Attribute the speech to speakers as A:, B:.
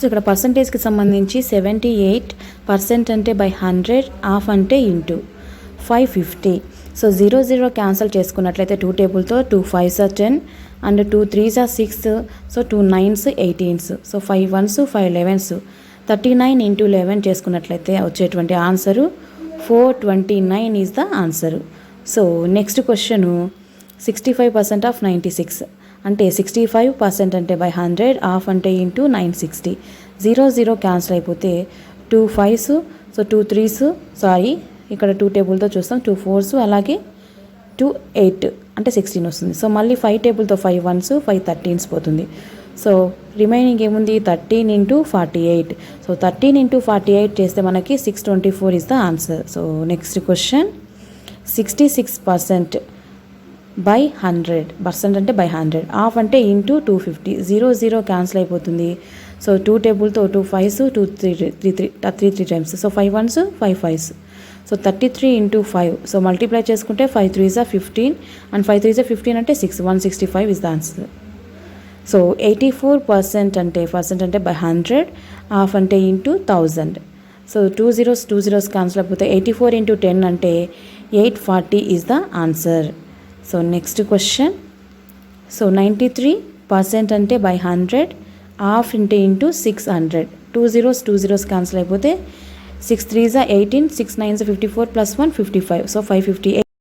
A: So ఇక్కడ పర్సంటేజ్కి సంబంధించి 78% అంటే బై 100, హాఫ్ అంటే ఇంటూ 550. సో 0 క్యాన్సిల్ చేసుకున్నట్లయితే 2 టేబుల్తో 2 5s are 10 and 2 3s are 6. So 2 9s 18s. So 5 1s 5 11s. 39 into 11 చేసుకున్నట్లయితే వచ్చేటువంటి answer 429 is the answer. So next question 65% of 96 అంటే 65% అంటే బై 100, హాఫ్ అంటే ఇంటూ 960. 0 క్యాన్సిల్ అయిపోతే 2 5s, సో 2 3s, సారీ ఇక్కడ 2 టేబుల్తో చూస్తాం, 2 4s అలాగే 2 8 అంటే 16 వస్తుంది. సో మళ్ళీ 5 టేబుల్తో 5 1s 5 13s పోతుంది. సో రిమైనింగ్ ఏముంది 13 ఇంటూ 48. సో 13 ఇంటూ 48 చేస్తే మనకి 624 is the answer. So next question 66% by 100% అంటే బై 100, హాఫ్ అంటే ఇంటూ 250. 0 క్యాన్సిల్ అయిపోతుంది. So 2 టేబుల్తో 2 5s 2 3 times. So 5 1s 5 5s. So 33 into 5. So multiply చేసుకుంటే 5 3s are 15 and 5 3s are 15 అంటే 165 is the answer. So 84% అంటే by 100, half అంటే into 1000. So 2 zeros cancel అయిపోతే 84 into 10 అంటే 840 is the answer. So next question. So 93% అంటే by 100, half అంటే into 600. 2 zeros cancel అయిపోతే 6 3s are 18, 6 9s are 54 + 1 55. So 558.